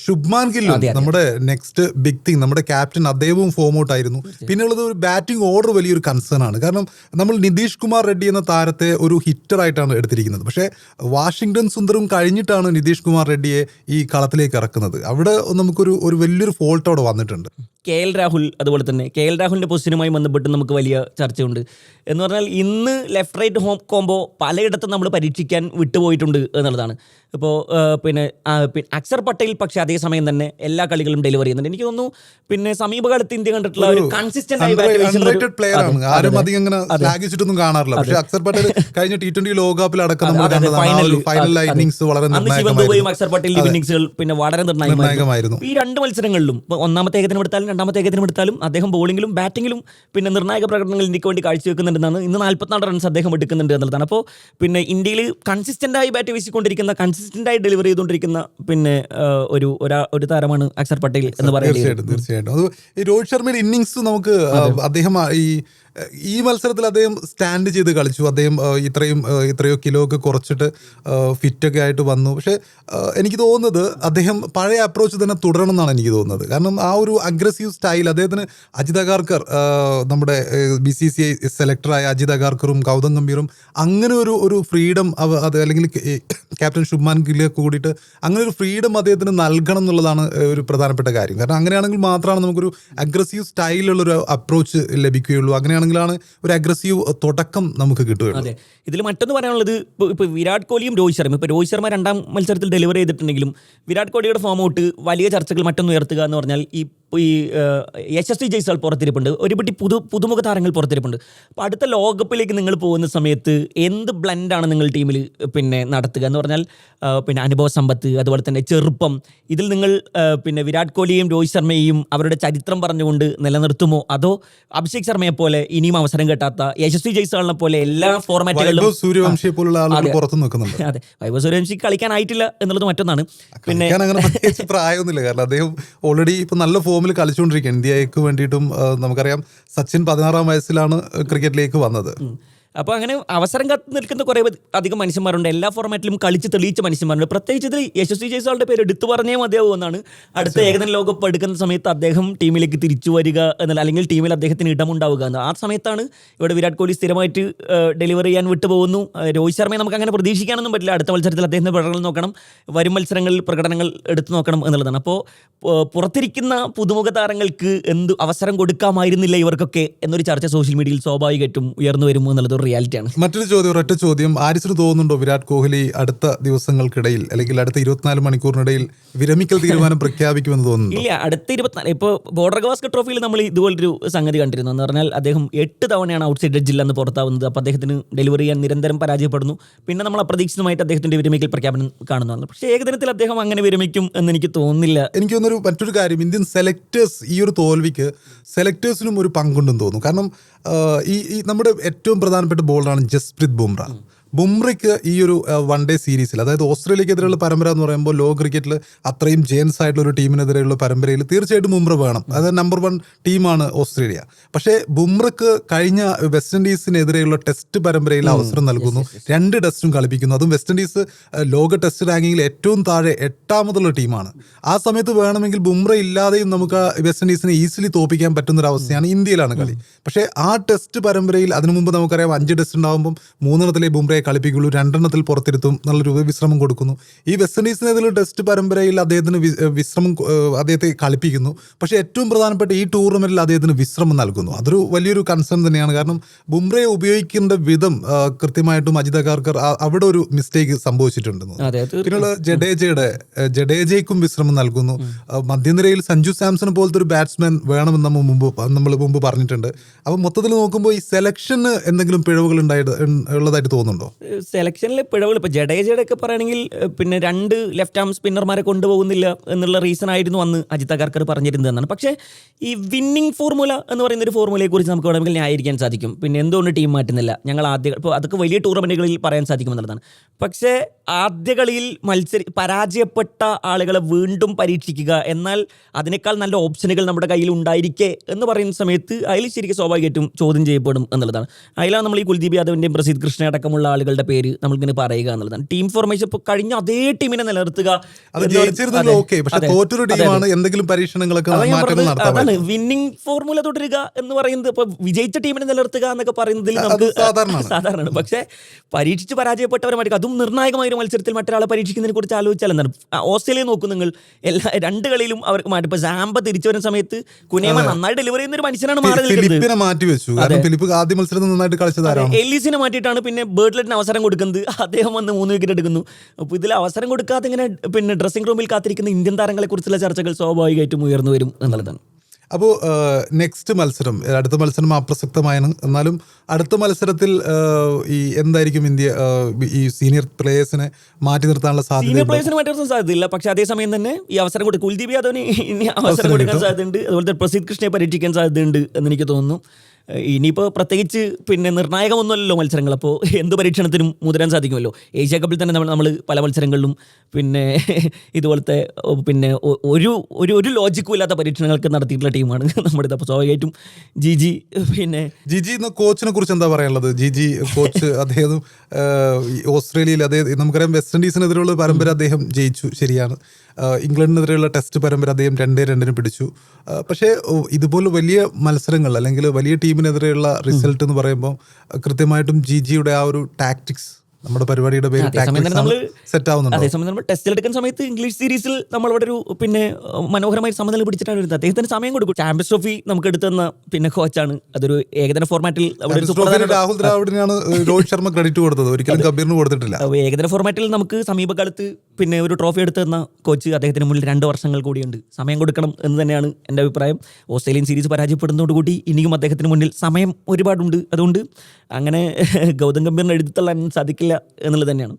ശുഭ്മാൻ ഗില്ലും നമ്മുടെ നെക്സ്റ്റ് ബിഗ് തിങ്, നമ്മുടെ ക്യാപ്റ്റൻ, അദ്ദേഹവും ഫോം ഔട്ട് ആയിരുന്നു. പിന്നെയുള്ളത് ഒരു ബാറ്റിംഗ് ഓർഡർ വലിയൊരു കൺസേൺ ആണ്. കാരണം നമ്മൾ നിതീഷ് കുമാർ റെഡ്ഡി എന്ന താരത്തെ ഒരു ഹിറ്ററായിട്ടാണ് എടുത്തിരിക്കുന്നത്. പക്ഷേ വാഷിംഗ്ടൺ സുന്ദറും കഴിഞ്ഞിട്ടാണ് നിതീഷ് കുമാർ റെഡ്ഡിയെ ഈ കളത്തിലേക്ക് ഇറക്കുന്നത്. അവിടെ നമുക്കൊരു വലിയൊരു ഫോൾട്ട് അവിടെ വന്നിട്ടുണ്ട്. KL രാഹുൽ, അതുപോലെ തന്നെ KL രാഹുലിൻ്റെ പൊസിഷനുമായി ബന്ധപ്പെട്ട് നമുക്ക് വലിയ ചർച്ചയുണ്ട്. എന്ന് പറഞ്ഞാൽ ഇന്ന് ലെഫ്റ്റ് റൈറ്റ് ഹോം കോംബോ പലയിടത്തും നമ്മൾ പരീക്ഷിക്കാൻ വിട്ടുപോയിട്ടുണ്ട് എന്നുള്ളതാണ്. ഇപ്പോൾ പിന്നെ അക്സർ പട്ടേൽ പക്ഷേ അതേസമയം തന്നെ എല്ലാ കളികളും ഡെലിവറി ചെയ്യുന്നുണ്ട്. എനിക്ക് തോന്നുന്നു പിന്നെ സമീപകാലത്ത് ഇന്ത്യ കണ്ടിട്ടുള്ള ഒരു കൺസിസ്റ്റന്റ് ആയി ആരും അധികം അങ്ങനെ ശ്ലാഘിച്ചിട്ടൊന്നും കാണാറില്ല. പക്ഷേ അക്സർ പട്ടേൽ കഴിഞ്ഞ T20 ലോകകപ്പിൽ അടക്കം ഫൈനൽ ഇന്നിംഗ്സ് വളരെ നിർണായകമായിരുന്നു. അക്സർ പട്ടേലിന്റെ ഇന്നിംഗ്സുകൾ പിന്നെ വളരെ നിർണായകമായിരുന്നു. ഈ 2 മത്സരങ്ങളിലും ഒന്നാമത്തെ ഏകദിനം എടുത്താലും രണ്ടാമത്തെ ഏകദിനം എടുത്താലും അദ്ദേഹം ബോളിംഗിലും ബാറ്റിംഗിലും പിന്നെ നിർണായക പ്രകടനങ്ങൾ ഇന്ത്യക്ക് വേണ്ടി കാഴ്ചവെക്കുന്നുണ്ടെന്നാണ്. ഇന്ന് 44 റൺസ് അദ്ദേഹം എടുക്കുന്നുണ്ട് എന്നുള്ളതാണ്. അപ്പോൾ പിന്നെ ഇന്ത്യയിൽ കൺസിസ്റ്റന്റായി ബാറ്റ് വീശിക്കൊണ്ടിരിക്കുന്ന, കൺസിസ്റ്റന്റായി ഡെലിവറി ചെയ്തുകൊണ്ടിരിക്കുന്ന പിന്നെ ഒരു താരമാണ് അക്സർ പട്ടേൽ എന്ന് പറയുന്നത്. തീർച്ചയായിട്ടും അത് ഈ രോഹിത് ശർമ്മയുടെ ഇന്നിങ്സ് നമുക്ക് അദ്ദേഹം ഈ മത്സരത്തിൽ അദ്ദേഹം സ്റ്റാൻഡ് ചെയ്ത് കളിച്ചു. അദ്ദേഹം ഇത്രയോ കിലോ ഒക്കെ കുറച്ചിട്ട് ഫിറ്റൊക്കെ ആയിട്ട് വന്നു. പക്ഷേ എനിക്ക് തോന്നുന്നത് അദ്ദേഹം പഴയ അപ്രോച്ച് തന്നെ തുടരണം എന്നാണ് എനിക്ക് തോന്നുന്നത്. കാരണം ആ ഒരു അഗ്രസീവ് സ്റ്റൈൽ അദ്ദേഹത്തിന് അജിത് അഗാർക്കർ, നമ്മുടെ BCCI സെലക്ടറായ അജിത് അഗാർക്കറും ഗൗതം ഗംഭീറും അങ്ങനെ ഒരു ഫ്രീഡം അല്ലെങ്കിൽ ക്യാപ്റ്റൻ ശുഭ്മാൻ ഗില്ലിയൊക്കെ കൂടിയിട്ട് അങ്ങനെ ഒരു ഫ്രീഡം അദ്ദേഹത്തിന് നൽകണം എന്നുള്ളതാണ് ഒരു പ്രധാനപ്പെട്ട കാര്യം. കാരണം അങ്ങനെയാണെങ്കിൽ മാത്രമാണ് നമുക്കൊരു അഗ്രസീവ് സ്റ്റൈലുള്ളൊരു അപ്രോച്ച് ലഭിക്കുകയുള്ളൂ. അങ്ങനെയാണെങ്കിലാണ് ഒരു അഗ്രസീവ് തുടക്കം നമുക്ക് കിട്ടുകയുള്ളൂ. അതെ, ഇതിൽ മറ്റൊന്ന് പറയാനുള്ളത് ഇപ്പോൾ വിരാട് കോഹ്ലിയും രോഹിത് ശർമ്മ, ഇപ്പോൾ രോഹിത് ശർമ്മ 2ാം മത്സരത്തിൽ ഡെലിവറി ചെയ്തിട്ടുണ്ടെങ്കിലും വിരാട് കോഹ്ലിയുടെ ഫോം ഔട്ട് വലിയ ചർച്ചകൾ മറ്റൊന്ന് ഉയർത്തുക എന്ന് പറഞ്ഞാൽ ഈ യശസ്വി ജയ്സ്വാൾ പുറത്തിരിപ്പുണ്ട്, ഒരുപടി പുതുമുഖ താരങ്ങൾ പുറത്തിരിപ്പുണ്ട്. അപ്പോൾ അടുത്ത ലോകകപ്പിലേക്ക് നിങ്ങൾ പോകുന്ന സമയത്ത് എന്ത് ബ്ലെൻഡാണ് നിങ്ങൾ ടീമിൽ പിന്നെ നടത്തുക എന്ന് പറഞ്ഞാൽ പിന്നെ അനുഭവ സമ്പത്ത്, അതുപോലെ തന്നെ ചെറുപ്പം, ഇതിൽ നിങ്ങൾ പിന്നെ വിരാട് കോഹ്ലിയെയും രോഹിത് ശർമ്മയെയും അവരുടെ ചരിത്രം പറഞ്ഞുകൊണ്ട് നിലനിർത്തുമോ, അതോ അഭിഷേക് ശർമ്മയെ പോലെ ഇനിയും അവസരം കിട്ടാത്ത യശസ്വി ജയ്സ്വാളിനെ പോലെ എല്ലാ ഫോർമാറ്റുകളിലും സൂര്യവംശിയെ പോലുള്ള ആളുകൾ പുറത്തു നിൽക്കുന്നുണ്ട്. അതെ, വൈഭവ് സൂര്യവംശിക്ക് കളിക്കാനായിട്ടില്ല എന്നുള്ളത് മറ്റൊന്നാണ്. പിന്നെ പ്രായമൊന്നുമില്ല, കാരണം അദ്ദേഹം ഓൾറെഡി ഇപ്പൊ നല്ല ഫോമിൽ കളിച്ചുകൊണ്ടിരിക്കുക. ഇന്ത്യക്ക് വേണ്ടിയിട്ടും നമുക്കറിയാം സച്ചിൻ 16-ാം വയസ്സിലാണ് ക്രിക്കറ്റിലേക്ക് വന്നത്. അപ്പോൾ അങ്ങനെ അവസരം കാത്ത് നിൽക്കുന്ന കുറേ അധികം മനുഷ്യന്മാരുണ്ട്, എല്ലാ ഫോർമാറ്റിലും കളിച്ച് തെളിയിച്ച മനുഷ്യന്മാരുണ്ട്. പ്രത്യേകിച്ച് ഇതിൽ യശസ്വി ജയ്സ്വാളിന്റെ പേര് എടുത്തു പറഞ്ഞേ മതിയാവും എന്നാണ്. അടുത്ത ഏകദിന ലോകകപ്പ് എടുക്കുന്ന സമയത്ത് അദ്ദേഹം ടീമിലേക്ക് തിരിച്ചു വരിക എന്നുള്ള, അല്ലെങ്കിൽ ടീമിൽ അദ്ദേഹത്തിന് ഇടമുണ്ടാവുക എന്ന്. ആ സമയത്താണ് ഇവിടെ വിരാട് കോഹ്ലി സ്ഥിരമായിട്ട് ഡെലിവറി ചെയ്യാൻ വിട്ടുപോകുന്നു. രോഹിത് ശർമ്മയെ നമുക്ക് അങ്ങനെ പ്രതീക്ഷിക്കാനൊന്നും പറ്റില്ല. അടുത്ത മത്സരത്തിൽ അദ്ദേഹത്തിന്റെ പ്രകടനം നോക്കണം, വരും മത്സരങ്ങളിൽ പ്രകടനങ്ങൾ എടുത്തു നോക്കണം എന്നുള്ളതാണ്. അപ്പോൾ പുറത്തിരിക്കുന്ന പുതുമുഖ താരങ്ങൾക്ക് എന്ത് അവസരം കൊടുക്കാമായിരുന്നില്ല ഇവർക്കൊക്കെ എന്നൊരു ചർച്ച സോഷ്യൽ മീഡിയയിൽ സ്വാഭാവികമായിട്ടും ഉയർന്നു വരും എന്നുള്ളത് ഒരു റിയാലിറ്റിയാണ്. മറ്റൊരു ചോദ്യം, ഒരൊറ്റ ചോദ്യം, ആരിസിന് തോന്നുന്നുണ്ടോ വിരാട് കോഹ്ലി അടുത്ത ദിവസങ്ങൾക്കിടയിൽ അല്ലെങ്കിൽ അടുത്ത 24 മണിക്കൂറിനിടയിൽ വിരമിക്കൽ തീരുമാനം പ്രഖ്യാപിക്കുമെന്ന് തോന്നുന്നു? ഇല്ല, അടുത്ത 24 ഇപ്പോൾ ബോർഡർ ഗവാസ്കർ ട്രോഫിയിൽ നമ്മൾ ഇതുപോലൊരു സംഗതി കണ്ടിരുന്നു. എന്ന് പറഞ്ഞാൽ അദ്ദേഹം 8 തവണയാണ് ഔട്ട്സൈഡ് എഡ്ജിൽ നിന്ന് പുറത്താവുന്നത്. അപ്പോൾ അദ്ദേഹത്തിന് ഡെലിവറി ചെയ്യാൻ നിരന്തരം പരാജയപ്പെടുന്നു. പിന്നെ നമ്മൾ അപ്രതീക്ഷിതമായിട്ട് അദ്ദേഹത്തിന്റെ വിരമിക്കൽ പ്രഖ്യാപനം കാണുന്നതാണ്. പക്ഷേ ഏകദിനത്തിൽ അദ്ദേഹം അങ്ങനെ വിരമിക്കും എന്ന് എനിക്ക് തോന്നുന്നില്ല. എനിക്ക് തോന്നുന്നൊരു മറ്റൊരു കാര്യം, ഇന്ത്യൻ സെലക്ടേഴ്സ് ഈ ഒരു തോൽവിക്ക് സെലക്ടേഴ്സിനും ഒരു പങ്കുണ്ടെന്ന് തോന്നുന്നു. കാരണം ഈ നമ്മുടെ ഏറ്റവും പ്രധാനപ്പെട്ട ബോളറാണ് ജസ്പ്രീത് ബുംറ. ബുംറയ്ക്ക് ഈ ഒരു വൺ ഡേ സീരീസിൽ, അതായത് ഓസ്ട്രേലിയക്കെതിരെയുള്ള പരമ്പര എന്ന് പറയുമ്പോൾ ലോക ക്രിക്കറ്റിൽ അത്രയും ജയൻസ് ആയിട്ടുള്ള ഒരു ടീമിനെതിരെയുള്ള പരമ്പരയിൽ തീർച്ചയായിട്ടും ബുംറ വേണം. അതായത് നമ്പർ 1 ടീമാണ് ഓസ്ട്രേലിയ. പക്ഷേ ബുംറയ്ക്ക് കഴിഞ്ഞ വെസ്റ്റ് ഇൻഡീസിനെതിരെയുള്ള ടെസ്റ്റ് പരമ്പരയിൽ അവസരം നൽകുന്നു, 2 ടെസ്റ്റും കളിപ്പിക്കുന്നു. അതും വെസ്റ്റ് ഇൻഡീസ് ലോക ടെസ്റ്റ് റാങ്കിങ്ങിൽ ഏറ്റവും താഴെ 8ാമതുള്ള ടീമാണ്. ആ സമയത്ത് വേണമെങ്കിൽ ബുംറ ഇല്ലാതെയും നമുക്ക് വെസ്റ്റ് ഇൻഡീസിനെ ഈസിലി തോപ്പിക്കാൻ പറ്റുന്നൊരവസ്ഥയാണ്. ഇന്ത്യയിലാണ് കളി. പക്ഷേ ആ ടെസ്റ്റ് പരമ്പരയിൽ അതിനു മുമ്പ് നമുക്കറിയാം 5 ടെസ്റ്റ് ഉണ്ടാകുമ്പം 3 ബുംറയെ കളിപ്പിക്കുള്ളൂ, 2 പുറത്തിരുത്തും, നല്ലൊരു വിശ്രമം കൊടുക്കുന്നു. ഈ വെസ്റ്റ് ഇൻഡീസിനെതിരെ ടെസ്റ്റ് പരമ്പരയിൽ അദ്ദേഹത്തിന് അദ്ദേഹത്തെ കളിപ്പിക്കുന്നു. പക്ഷേ ഏറ്റവും പ്രധാനപ്പെട്ട ഈ ടൂർണമെന്റിൽ അദ്ദേഹത്തിന് വിശ്രമം നൽകുന്നു. അതൊരു വലിയൊരു കൺസേൺ തന്നെയാണ്. കാരണം ബുംറയെ ഉപയോഗിക്കേണ്ട വിധം കൃത്യമായിട്ടും അജിത് അഗാർക്കർ അവിടെ ഒരു മിസ്റ്റേക്ക് സംഭവിച്ചിട്ടുണ്ടെന്ന്. പിന്നെയുള്ള ജഡേജയ്ക്കും വിശ്രമം നൽകുന്നു. മധ്യനിരയിൽ സഞ്ജു സാംസൺ പോലത്തെ ഒരു ബാറ്റ്സ്മാൻ വേണമെന്ന് നമ്മൾ മുമ്പ് പറഞ്ഞിട്ടുണ്ട്. അപ്പം മൊത്തത്തിൽ നോക്കുമ്പോൾ ഈ സെലക്ഷന് എന്തെങ്കിലും പിഴവുകൾ ഉള്ളതായിട്ട് തോന്നുന്നുണ്ടോ? സെലക്ഷനിലെ പിഴവുകൾ ഇപ്പോൾ ജഡേജയുടെ ഒക്കെ പറയുകയാണെങ്കിൽ പിന്നെ 2 ലെഫ്റ്റ് ആം സ്പിന്നർമാരെ കൊണ്ടുപോകുന്നില്ല എന്നുള്ള റീസൺ ആയിരുന്നു അന്ന് അജിത് അഗാർക്കർ പറഞ്ഞിരുന്നതെന്നാണ്. പക്ഷേ ഈ വിന്നിംഗ് ഫോർമുല എന്ന് പറയുന്ന ഒരു ഫോർമുലയെക്കുറിച്ച് നമുക്ക് വേണമെങ്കിൽ ന്യായീകരിക്കാൻ സാധിക്കും. പിന്നെ എന്തുകൊണ്ട് ടീം മാറ്റുന്നില്ല, ഞങ്ങൾ ആദ്യ ഇപ്പോൾ അതൊക്കെ വലിയ ടൂർണമെൻറ്റുകളിൽ പറയാൻ സാധിക്കുമെന്നുള്ളതാണ്. പക്ഷേ ആദ്യ കളിയിൽ പരാജയപ്പെട്ട ആളുകളെ വീണ്ടും പരീക്ഷിക്കുക, എന്നാൽ അതിനേക്കാൾ നല്ല ഓപ്ഷനുകൾ നമ്മുടെ കയ്യിൽ ഉണ്ടായിരിക്കെ എന്ന് പറയുന്ന സമയത്ത് അതിൽ ശരിക്കും സ്വാഭാവികമായിട്ടും ചോദ്യം ചെയ്യപ്പെടും എന്നുള്ളതാണ്. അതിലാണ് നമ്മൾ ഈ കുൽദീപ് യാദവിൻ്റെയും പ്രസിദ്ധ് കൃഷ്ണ അടക്കമുള്ള ആളുകളുടെ പേര് നമ്മളിങ്ങനെ പറയുക എന്നുള്ളതാണ്. ടീം ഫോർമേഷൻ ഇപ്പോൾ കഴിഞ്ഞ അതേ ടീമിനെ നിലനിർത്തുക, അതാണ് വിന്നിംഗ് ഫോർമുല തുടരുക എന്ന് പറയുന്നത്. ഇപ്പോൾ വിജയിച്ച ടീമിനെ നിലനിർത്തുക എന്നൊക്കെ പറയുന്നതിൽ നമുക്ക് സാധാരണമാണ്. പക്ഷേ പരീക്ഷിച്ച് പരാജയപ്പെട്ടവരെ മാറ്റി, അതും നിർണായകമായ ഒരു മത്സരത്തിൽ മറ്റൊരാളെ പരീക്ഷിക്കുന്നതിനെ കുറിച്ച് ആലോചിച്ചാൽ എന്താണ്. ഓസ്ട്രേലിയ നോക്കും നിങ്ങൾ, 2 കളിയിലും അവർക്ക് മാറ്റി. ഇപ്പോൾ സാംബ തിരിച്ചു വരുന്ന സമയത്ത് കുനേമ നന്നായി ഡെലിവറി ചെയ്യുന്ന ഒരു മനുഷ്യനാണ് മാറി നിൽക്കുന്നത്. എല്ലീസിനെ മാറ്റിയിട്ടാണ് പിന്നെ ബേർട്ട്ലെറ്റിന് അവസരം കൊടുക്കുന്നത്. അദ്ദേഹം വന്ന് 3 വിക്കറ്റ് എടുക്കുന്നു. അപ്പോൾ ഇതിൽ അവസരം കൊടുക്കാതെ ഇങ്ങനെ പിന്നെ ഡ്രസ്സിംഗ് റൂമിൽ കാത്തിരിക്കുന്ന ഇന്ത്യൻ താരങ്ങളെ കുറിച്ചുള്ള ചർച്ചകൾ സ്വാഭാവികമായിട്ടും ഉയർന്നു വരും എന്നുള്ളതാണ്. അപ്പോൾ നെക്സ്റ്റ് മത്സരം, അടുത്ത മത്സരം അപ്രസക്തമായാണ്. എന്നാലും അടുത്ത മത്സരത്തിൽ ഈ എന്തായിരിക്കും ഇന്ത്യ ഈ സീനിയർ പ്ലേയേഴ്സിനെ മാറ്റി നിർത്താനുള്ള സാധ്യത? സീനിയർ പ്ലേയേഴ്സിനെ മാറ്റി നിർത്താൻ സാധ്യതയില്ല. പക്ഷേ അതേസമയം തന്നെ ഈ അവസരം കൊടുക്കും, കുൽദീപ് യാദവിന് ഇനി അവസരം കൊടുക്കാൻ സാധ്യതയുണ്ട്. അതുപോലെ പ്രസിദ്ധ് കൃഷ്ണയെ പരീക്ഷിക്കാൻ സാധ്യതയുണ്ട് എന്നെനിക്ക് തോന്നുന്നു. ഇനിയിപ്പോൾ പ്രത്യേകിച്ച് പിന്നെ നിർണായകമൊന്നുമല്ലല്ലോ മത്സരങ്ങൾ. അപ്പോൾ എന്ത് പരീക്ഷണത്തിനും മുതിരാൻ സാധിക്കുമല്ലോ. ഏഷ്യ കപ്പിൽ തന്നെ നമ്മൾ പല മത്സരങ്ങളിലും പിന്നെ ഇതുപോലത്തെ പിന്നെ ഒരു ലോജിക്കും ഇല്ലാത്ത പരീക്ഷണങ്ങൾക്ക് നടത്തിയിട്ടുള്ള ടീമാണ് നമ്മുടെ. അപ്പോൾ സ്വാഭാവികമായിട്ടും ജിജി എന്ന കോച്ചിനെ കുറിച്ച് എന്താ പറയാനുള്ളത്? ജിജി കോച്ച് അദ്ദേഹം ഓസ്ട്രേലിയയിൽ നമുക്കറിയാം വെസ്റ്റ് ഇൻഡീസിനെതിരെയുള്ള പരമ്പര അദ്ദേഹം ജയിച്ചു, ശരിയാണ്. ഇംഗ്ലണ്ടിനെതിരെയുള്ള ടെസ്റ്റ് പരമ്പര അദ്ദേഹം 2-2 പിടിച്ചു. പക്ഷേ ഇതുപോലെ വലിയ മത്സരങ്ങൾ അല്ലെങ്കിൽ വലിയ ടീമിനെതിരെയുള്ള റിസൾട്ട് എന്ന് പറയുമ്പോൾ കൃത്യമായിട്ടും ജിജിയുടെ ആ ഒരു ടാക്ടിക്സ് നമ്മുടെ പരിപാടിയുടെ പേര് സെറ്റ് ആവുന്നുണ്ട്. അതേസമയം നമ്മൾ ടെസ്റ്റിലെടുക്കുന്ന സമയത്ത് ഇംഗ്ലീഷ് സീരീസിൽ നമ്മളിവിടെ ഒരു പിന്നെ മനോഹരമായി സമനില പിടിച്ചിട്ടാണ് വരുന്നത്. അദ്ദേഹത്തിന് സമയം കൊടുക്കും. ചാമ്പ്യൻസ് ട്രോഫി നമുക്ക് എടുത്തുന്ന പിന്നെ കോച്ചാണ്. അതൊരു ഏകദിന ഫോർമാറ്റിൽ രാഹുൽ ദ്രാവിഡിനാണ് രോഹിത് ശർമ്മ ക്രെഡിറ്റ് കൊടുത്തത്, ഒരിക്കലും കബീറിന് കൊടുത്തിട്ടില്ല. ഏകദിന ഫോർമാറ്റിൽ നമുക്ക് സമീപകാലത്ത് പിന്നെ ഒരു ട്രോഫി എടുത്തുന്ന കോച്ച് അദ്ദേഹത്തിന് മുന്നിൽ 2 വർഷങ്ങൾ കൂടിയുണ്ട്. സമയം കൊടുക്കണം എന്ന് തന്നെയാണ് എൻ്റെ അഭിപ്രായം. ഓസ്ട്രേലിയൻ സീരീസ് പരാജയപ്പെടുന്നതോടുകൂടി ഇനിയും അദ്ദേഹത്തിന് മുന്നിൽ സമയം ഒരുപാടുണ്ട്. അതുകൊണ്ട് അങ്ങനെ ഗൗതം ഗംഭീറിനെ എഴുതിത്തള്ളാൻ സാധിക്കില്ല എന്നുള്ളത് തന്നെയാണ്.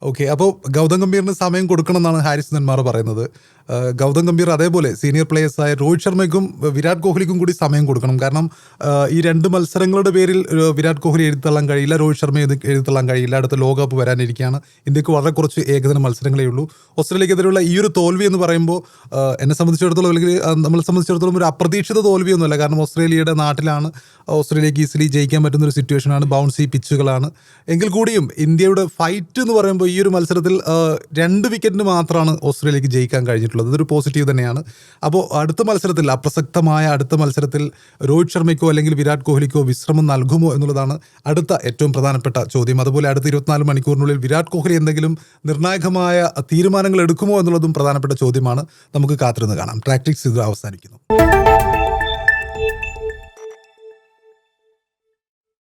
ഓക്കെ, അപ്പോൾ ഗൗതം ഗംഭീറിന് സമയം കൊടുക്കണം എന്നാണ് ഹാരിസ് നെന്മാർ പറയുന്നത്. ഗൗതം ഗംഭീർ അതേപോലെ സീനിയർ പ്ലേയേഴ്സായ രോഹിത് ശർമ്മയ്ക്കും വിരാട് കോഹ്ലിക്കും കൂടി സമയം കൊടുക്കണം. കാരണം ഈ 2 മത്സരങ്ങളുടെ പേരിൽ വിരാട് കോഹ്ലി എഴുതിത്തള്ളാൻ കഴിയില്ല, രോഹിത് ശർമ്മ എഴുതിത്തള്ളാൻ കഴിയില്ല. അടുത്ത ലോകകപ്പ് വരാനിരിക്കുകയാണ്. ഇന്ത്യക്ക് വളരെ കുറച്ച് ഏകദിന മത്സരങ്ങളേ ഉള്ളൂ. ഓസ്ട്രേലിയക്കെതിരെയുള്ള ഈ ഒരു തോൽവി എന്ന് പറയുമ്പോൾ എന്നെ സംബന്ധിച്ചിടത്തോളം അല്ലെങ്കിൽ നമ്മളെ സംബന്ധിച്ചിടത്തോളം ഒരു അപ്രതീക്ഷിത തോൽവിയൊന്നുമല്ല. കാരണം ഓസ്ട്രേലിയയുടെ നാട്ടിലാണ്, ഓസ്ട്രേലിയക്ക് ഈസിലി ജയിക്കാൻ പറ്റുന്നൊരു സിറ്റുവേഷനാണ്, ബൗൺസി പിച്ചുകളാണ്. എങ്കിൽ കൂടിയും ഇന്ത്യയുടെ ഫൈറ്റ് എന്ന് പറയുമ്പോൾ ഈ ഒരു മത്സരത്തിൽ 2 വിക്കറ്റിന് മാത്രമാണ് ഓസ്ട്രേലിയക്ക് ജയിക്കാൻ കഴിഞ്ഞിട്ടുള്ളത്. അതൊരു പോസിറ്റീവ് തന്നെയാണ്. അപ്പോൾ അടുത്ത മത്സരത്തിൽ, അപ്രസക്തമായ അടുത്ത മത്സരത്തിൽ രോഹിത് ശർമ്മയ്ക്കോ അല്ലെങ്കിൽ വിരാട് കോഹ്ലിക്കോ വിശ്രമം നൽകുമോ എന്നുള്ളതാണ് അടുത്ത ഏറ്റവും പ്രധാനപ്പെട്ട ചോദ്യം. അതുപോലെ അടുത്ത 24 മണിക്കൂറിനുള്ളിൽ വിരാട് കോഹ്ലി എന്തെങ്കിലും നിർണായകമായ തീരുമാനങ്ങൾ എടുക്കുമോ എന്നുള്ളതും പ്രധാനപ്പെട്ട ചോദ്യമാണ്. നമുക്ക് കാത്തിരുന്ന് കാണാം. ടാക്ടിക്സ് ഇത് അവസാനിക്കുന്നു.